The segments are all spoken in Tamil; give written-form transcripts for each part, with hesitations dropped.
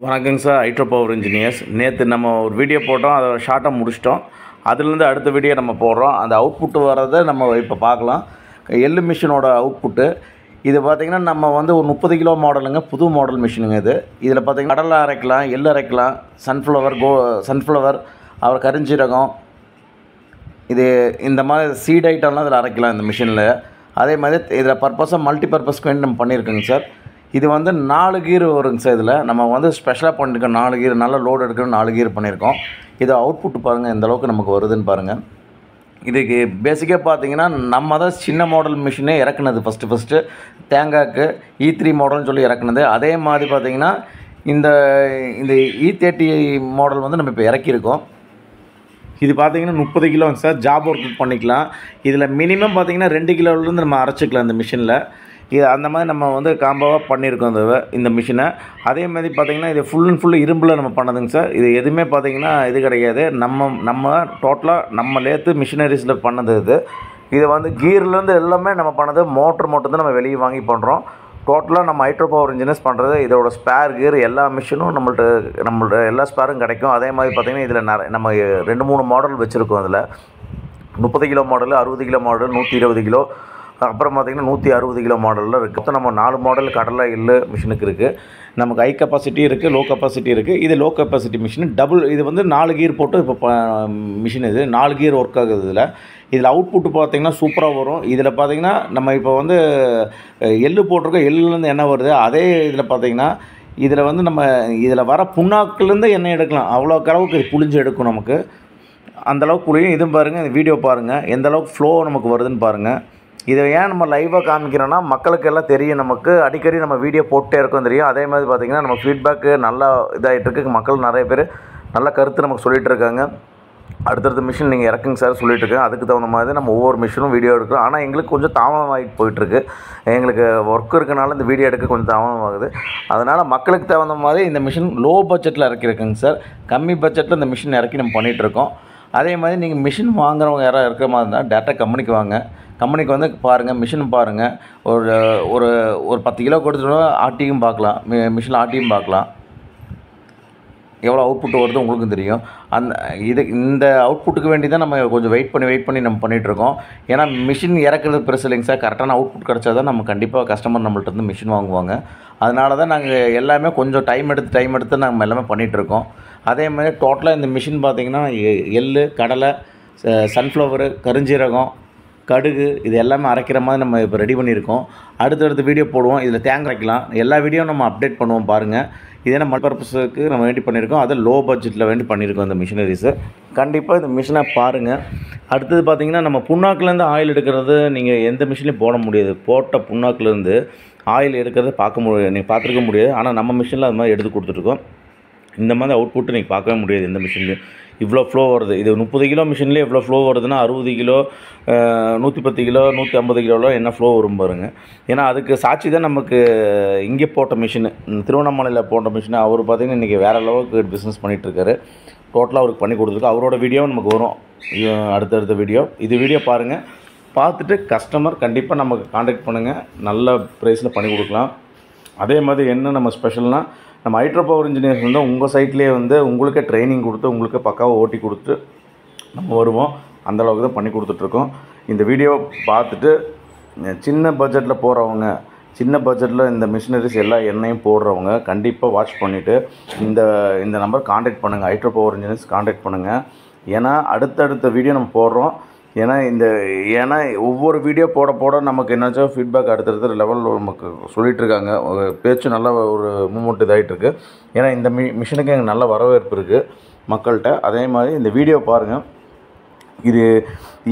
வணக்கங்க சார். Hydro power engineers. நேற்று நம்ம ஒரு வீடியோ போட்டோம், அதை ஷார்ட்டாக முடிச்சிட்டோம். அதுலேருந்து அடுத்த வீடியோ நம்ம போடுறோம். அந்த அவுட்புட்டு வரதை நம்ம இப்போ பார்க்கலாம். எள்ளு மிஷினோட அவுட்புட்டு இது பார்த்திங்கன்னா நம்ம வந்து ஒரு 30 கிலோ மாடலுங்க, புது மாடல் மிஷினுங்க இது. இதில் பார்த்திங்கன்னா கடலை அரைக்கலாம், எள்ளு அரைக்கலாம், சன்ஃப்ளவர் அப்புறம் கரிஞ்சீரகம், இது இந்த மாதிரி சீட் ஐட்டம்லாம் இதில் அரைக்கலாம் இந்த மிஷினில். அதே மாதிரி இதில் பர்பஸாக மல்டி பர்பஸ்க்கு வேண்டி நம்ம பண்ணியிருக்கோங்க சார். இது வந்து 4 கீர் வருங்க சார். இதில் நம்ம வந்து ஸ்பெஷலாக பண்ணியிருக்கோம். 4 கீர் நல்ல லோடு எடுக்கிற 4 கீர் பண்ணியிருக்கோம். இது அவுட்புட் பாருங்கள் எந்த அளவுக்கு நமக்கு வருதுன்னு பாருங்கள். இதுக்கு பேசிக்காக பார்த்தீங்கன்னா நம்ம தான் சின்ன மாடல் மிஷினே இறக்குனது ஃபஸ்ட்டு தேங்காய்க்கு E3 மாடல்னு சொல்லி இறக்குனது. அதே மாதிரி பார்த்திங்கன்னா இந்த E30 மாடல் வந்து நம்ம இப்போ இறக்கியிருக்கோம். இது பார்த்திங்கன்னா 30 கிலோங்க சார். ஜாப் ஒர்க்கு பண்ணிக்கலாம். இதில் மினிமம் பார்த்திங்கன்னா 2 கிலோலேருந்து நம்ம அரைச்சிக்கலாம் இந்த மிஷினில். இது அந்த மாதிரி நம்ம வந்து காம்போவாக பண்ணியிருக்கோம் இந்த மிஷினை. அதே மாதிரி பார்த்திங்கன்னா இது ஃபுல் அண்ட் ஃபுல் இரும்பில் நம்ம பண்ணதுங்க சார். இது எதுவுமே பார்த்திங்கன்னா இது கிடையாது. நம்ம டோட்டலாக நம்ம லேத்து மிஷினரிஸில் பண்ணது இது வந்து கீர்லேருந்து எல்லாமே நம்ம பண்ணது. மோட்ரு மட்டும்தான் நம்ம வெளியே வாங்கி பண்ணுறோம். டோட்டலாக நம்ம ஹைட்ரோ பவர் இன்ஜினியர்ஸ் பண்ணுறது. இதோட ஸ்பேர் கீர் எல்லா மிஷினும் நம்மள்ட்ட எல்லா ஸ்பேரும் கிடைக்கும். அதே மாதிரி பார்த்திங்கன்னா இதில் நம்ம 2-3 மாடல் வச்சுருக்கோம். அதில் 30 kilo model, 60 kilo model, 120 kilo, அப்புறம் பார்த்திங்கன்னா 160 கிலோ மாடலில் இருக்குது. மொத்தம் நம்ம 4 மாடல் கடலை எள்ளு மிஷினுக்கு இருக்குது. நமக்கு ஹை கெப்பாசிட்டி இருக்குது, லோ கெப்பாசிட்டி இருக்குது. இது லோ கெப்பாசிட்டி மிஷின் டபுள். இது வந்து 4 கீர் போட்டு இப்போ மிஷின் இது 4 கீர் ஒர்க் ஆகுது. இதில் அவுட்புட்டு பார்த்திங்கன்னா சூப்பராக வரும். இதில் பார்த்திங்கன்னா நம்ம இப்போ வந்து எள்ளு போட்டிருக்கோம். எள்ளுலேருந்து எண்ணெய் வருது. அதே இதில் பார்த்திங்கன்னா இதில் வந்து நம்ம இதில் வர புண்ணாக்குலேருந்து எண்ணெய் எடுக்கலாம். அவ்வளோ அளவுக்கு இது புளிஞ்சு எடுக்கும் நமக்கு. அந்தளவுக்கு புளியும். இதுவும் பாருங்கள், இந்த வீடியோ பாருங்கள் எந்தளவுக்கு ஃப்ளோ நமக்கு வருதுன்னு பாருங்கள். இதை ஏன் நம்ம லைவாக காமிக்கிறோன்னா மக்களுக்கு எல்லாம் தெரியும். நமக்கு அடிக்கடி நம்ம வீடியோ போட்டே இருக்கோம் தெரியும். அதே மாதிரி பார்த்திங்கன்னா நம்ம ஃபீட்பேக்கு நல்லா இதாகிட்டுருக்கு. மக்கள் நிறைய பேர் நல்ல கருத்து நமக்கு சொல்லிகிட்டு இருக்காங்க. அடுத்தடுத்த மிஷின் நீங்கள் இறக்குங்க சார் சொல்லிட்டு இருக்கேன். அதுக்கு தகுந்த மாதிரி நம்ம ஒவ்வொரு மிஷினும் வீடியோ எடுக்கிறோம். ஆனால் எங்களுக்கு கொஞ்சம் தாமதமாகிட்டு போயிட்டுருக்கு. எங்களுக்கு ஒர்க் இருக்கனால இந்த வீடியோ எடுக்க கொஞ்சம் தாமதமாகுது. அதனால் மக்களுக்கு தகுந்த மாதிரி இந்த மிஷின் லோ பட்ஜெட்டில் இறக்கிருக்குங்க சார். கம்மி பட்ஜெட்டில் இந்த மிஷின் இறக்கி நம்ம பண்ணிகிட்ருக்கோம். அதே மாதிரி நீங்கள் மிஷின் வாங்குறவங்க யாராவது இருக்கிற மாதிரி இருந்தால் டேரெக்டாக கம்பெனிக்கு வாங்க. கம்பெனிக்கு வந்து பாருங்கள், மிஷின் பாருங்கள். ஒரு 10 கிலோ கொடுத்துட்டு ஆட்டியும் பார்க்கலாம், மிஷினில் ஆட்டியும் பார்க்கலாம். எவ்வளோ அவுட்புட் வருது உங்களுக்கும் தெரியும். இந்த அவுட்புட்டுக்கு வேண்டி தான் நம்ம கொஞ்சம் வெயிட் பண்ணி நம்ம பண்ணிகிட்ருக்கோம். ஏன்னா மிஷின் இறக்குறது பெருசு இல்லைங்க சார். கரெக்டான அவுட்புட் கிடச்சா தான் நம்ம கண்டிப்பாக கஸ்டமர் நம்மள்ட்ட இருந்து மிஷின் வாங்குவாங்க. அதனால தான் நாங்கள் எல்லாமே கொஞ்சம் டைம் எடுத்து நம்ம எல்லாமே பண்ணிகிட்ருக்கோம். அதே மாதிரி டோட்டலாக இந்த மிஷின் பார்த்திங்கன்னா எள்ளு, கடலை, சன்ஃப்ளவரு, கரிஞ்சீரகம், கடுகு இது எல்லாமே அரைக்கிற மாதிரி நம்ம இப்போ ரெடி பண்ணியிருக்கோம். அடுத்தடுத்த வீடியோ போடுவோம். இதில் தேங்காய் அரைக்கலாம். எல்லா வீடியோவும் நம்ம அப்டேட் பண்ணுவோம் பாருங்கள். இதே நம்ம பர்பஸுக்கு நம்ம வேண்டி பண்ணியிருக்கோம். அது லோ பட்ஜெட்டில் வேண்டி பண்ணியிருக்கோம் இந்த மிஷினரிஸு. கண்டிப்பாக இந்த மிஷினை பாருங்கள். அடுத்தது பார்த்திங்கன்னா நம்ம புண்ணாக்குலேருந்து ஆயில் எடுக்கிறது நீங்கள் எந்த மிஷின்லையும் போட முடியாது. போட்ட புண்ணாக்குலேருந்து ஆயில் எடுக்கிறத நீங்கள் பார்த்துருக்க முடியாது. ஆனால் நம்ம மிஷினில் அது மாதிரி எடுத்து கொடுத்துட்ருக்கோம். இந்த மாதிரி அவுட்புட்டு நீங்கள் பார்க்கவே முடியாது எந்த மிஷின்லையும். இவ்வளோ ஃப்ளோ வருது. இது 30 கிலோ மிஷின்லேயே இவ்வளோ ஃப்ளோ வருதுன்னா 60 கிலோ, 110 கிலோ, 150 கிலோவில் என்ன ஃப்ளோ வரும் பாருங்கள். ஏன்னா அதுக்கு சாட்சி தான் நமக்கு இங்கே போட்ட மிஷினு, திருவண்ணாமலையில் போட்ட மிஷினு. அவர் பார்த்திங்கன்னா இன்றைக்கி வேறு அளவுக்கு பிஸ்னஸ் பண்ணிகிட்ருக்காரு. டோட்டலாக அவருக்கு பண்ணி கொடுத்துருக்கு. அவரோட வீடியோவும் நமக்கு வரும் அடுத்தடுத்த வீடியோ. இது வீடியோ பாருங்கள். பார்த்துட்டு கஸ்டமர் கண்டிப்பாக நமக்கு காண்டாக்ட் பண்ணுங்கள். நல்ல ப்ரைஸில் பண்ணி கொடுக்கலாம். அதே மாதிரி என்ன நம்ம ஸ்பெஷல்னால் நம்ம ஹைட்ரோ பவர் இன்ஜினியர்ஸ் வந்து உங்கள் சைட்லேயே வந்து உங்களுக்கே ட்ரைனிங் கொடுத்து உங்களுக்கு பக்காவாக ஓட்டி கொடுத்து நம்ம வருவோம். அந்தளவுக்கு தான் பண்ணி கொடுத்துட்ருக்கோம். இந்த வீடியோ பார்த்துட்டு சின்ன பட்ஜெட்டில் போகிறவங்க, சின்ன பட்ஜெட்டில் இந்த மிஷினரிஸ் எல்லா எண்ணெயும் போடுறவங்க கண்டிப்பாக வாட்ச் பண்ணிவிட்டு இந்த நம்பர் காண்டாக்ட் பண்ணுங்கள். ஹைட்ரோ பவர் இன்ஜினியர்ஸ் காண்டாக்ட் பண்ணுங்கள். ஏன்னா அடுத்தடுத்த வீடியோ நம்ம போடுறோம். ஏன்னா ஒவ்வொரு வீடியோ போட நமக்கு என்னாச்சும் ஃபீட்பேக் அடுத்தடுத்த லெவலில் நமக்கு சொல்லிகிட்ருக்காங்க. பேச்சு நல்ல ஒரு மூமெண்ட் இதாகிட்டுருக்கு. ஏன்னா இந்த மிஷினுக்கு எங்களுக்கு நல்ல வரவேற்பு இருக்குது மக்கள்கிட்ட. அதே மாதிரி இந்த வீடியோ பாருங்கள்.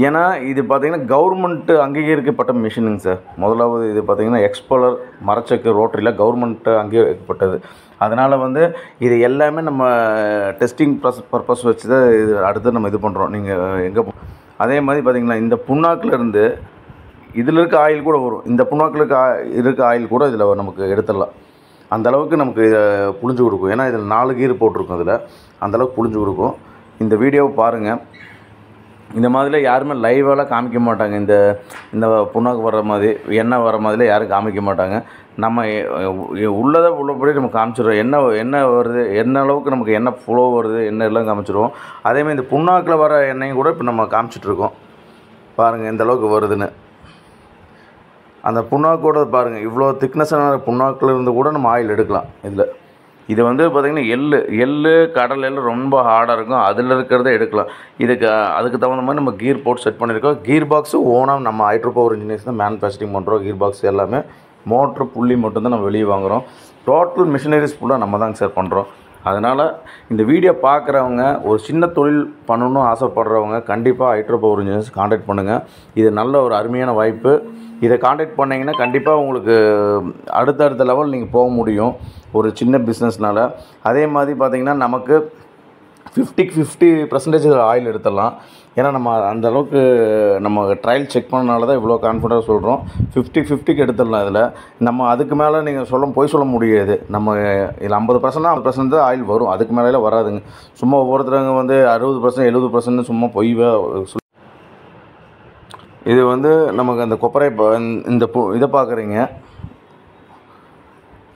ஏன்னா இது பார்த்திங்கன்னா கவர்மெண்ட்டு அங்கீகரிக்கப்பட்ட மிஷினுங்க சார். முதலாவது இது பார்த்திங்கன்னா எக்ஸ்போலர் மரச்சக்கு ரோட்டரியில் கவர்மெண்ட்டு அங்கீகரிக்கப்பட்டது. அதனால் வந்து இது எல்லாமே நம்ம டெஸ்டிங் பர்பஸ் வச்சு தான் இது அடுத்து நம்ம இது பண்ணுறோம். நீங்கள் எங்கே அதே மாதிரி பார்த்திங்கன்னா இந்த புண்ணாக்கிலேருந்து இதில் இருக்க ஆயில் கூட வரும். இந்த புண்ணாக்கில் இருக்க ஆயில் கூட இதில் நமக்கு எடுத்துடலாம். அந்தளவுக்கு நமக்கு இதை புளிஞ்சு கொடுக்கும். ஏன்னா இதில் 4 கீர் போட்டிருக்கும். இதில் அந்தளவுக்கு புளிஞ்சு கொடுக்கும். இந்த வீடியோவை பாருங்கள். இந்த மாதிரிலாம் யாருமே லைவாலாம் காமிக்க மாட்டாங்க. இந்த புண்ணாக்கு வர்ற மாதிரி எண்ணெய் வர மாதிரிலாம் யாரும் காமிக்க மாட்டாங்க. நம்ம உள்ளதை உள்ளபடி நம்ம காமிச்சிடுறோம். என்ன வருது, என்ன அளவுக்கு நமக்கு எண்ணெய் ஃப்ளோ வருது, என்ன எல்லாம் காமிச்சிடுவோம். அதேமாதிரி இந்த புண்ணாக்கில் வர எண்ணெயும் கூட இப்போ நம்ம காமிச்சிட்ருக்கோம். பாருங்கள் எந்த அளவுக்கு வருதுன்னு. அந்த புண்ணாக்கோட பாருங்கள், இவ்வளோ திக்னஸான புண்ணாக்கில் இருந்து கூட நம்ம ஆயில் எடுக்கலாம். இது வந்து பார்த்திங்கன்னா எள்ளு கடல் எள்ளு ரொம்ப ஹார்டாக இருக்கும், அதில் இருக்கிறத எடுக்கலாம். அதுக்கு தகுந்த மாதிரி நம்ம கீர் போட்டு செட் பண்ணியிருக்கோம். கீர் பாக்ஸு ஓனாக நம்ம ஹைட்ரோ பவர் இன்ஜினியர்ஸ் தான் மேனுஃபேக்சரிங் பண்ணுறோம். கீர் பாக்ஸ் எல்லாமே மோட்ரு புள்ளி மட்டும்தான் நம்ம வெளியே வாங்குகிறோம். டோட்டல் மிஷினரிஸ் ஃபுல்லாக நம்ம தாங்க சார் பண்ணுறோம். அதனால் இந்த வீடியோ பார்க்குறவங்க, ஒரு சின்ன தொழில் பண்ணணும்னு ஆசைப்படுறவங்க கண்டிப்பாக ஹைட்ரோ பவர் இன்ஜினியர்ஸ் காண்டாக்ட் பண்ணுங்கள். இது நல்ல ஒரு அருமையான வாய்ப்பு. இதை காண்டாக்ட் பண்ணிங்கன்னா கண்டிப்பாக உங்களுக்கு அடுத்தடுத்த லெவல் நீங்கள் போக முடியும் ஒரு சின்ன பிஸ்னஸ்னால். அதே மாதிரி பார்த்திங்கன்னா நமக்கு 50% ஆயில் எடுத்துடலாம். ஏன்னா நம்ம அந்தளவுக்கு நம்ம ட்ரையல் செக் பண்ணனால தான் இவ்வளோ கான்ஃபிடென்ட்டாக சொல்கிறோம். 50-50 எடுத்துடலாம். இதில் நம்ம அதுக்கு மேலே நீங்கள் போய் சொல்ல முடியாது. நம்ம இதில் 50% தான் ஆயில் வரும், அதுக்கு மேலே வராதுங்க. சும்மா ஒவ்வொருத்தரங்க வந்து 60% 70% சும்மா இது வந்து நமக்கு அந்த கொப்பரை இதை பார்க்குறீங்க.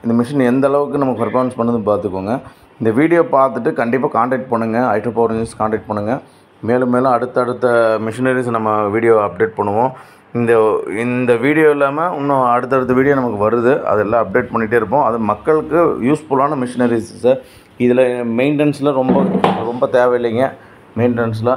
இந்த மிஷின் எந்த அளவுக்கு நமக்கு பர்ஃபார்மன்ஸ் பண்ணுதுன்னு பார்த்துக்கோங்க. இந்த வீடியோ பார்த்துட்டு கண்டிப்பாக காண்டாக்ட் பண்ணுங்கள், ஹைட்ரோ பவர் இன்ஜினியர்ஸ் காண்டாக்ட் பண்ணுங்கள். மேலும் அடுத்தடுத்த மிஷினரிஸ் நம்ம வீடியோ அப்டேட் பண்ணுவோம். இந்த வீடியோ இல்லாமல் இன்னும் அடுத்தடுத்த வீடியோ நமக்கு வருது, அதெல்லாம் அப்டேட் பண்ணிகிட்டே இருப்போம். அது மக்களுக்கு யூஸ்ஃபுல்லான மிஷினரிஸ் சார். இதில் மெயின்டெனன்ஸில் ரொம்ப தேவையில்லைங்க. மெயின்டெனன்ஸில்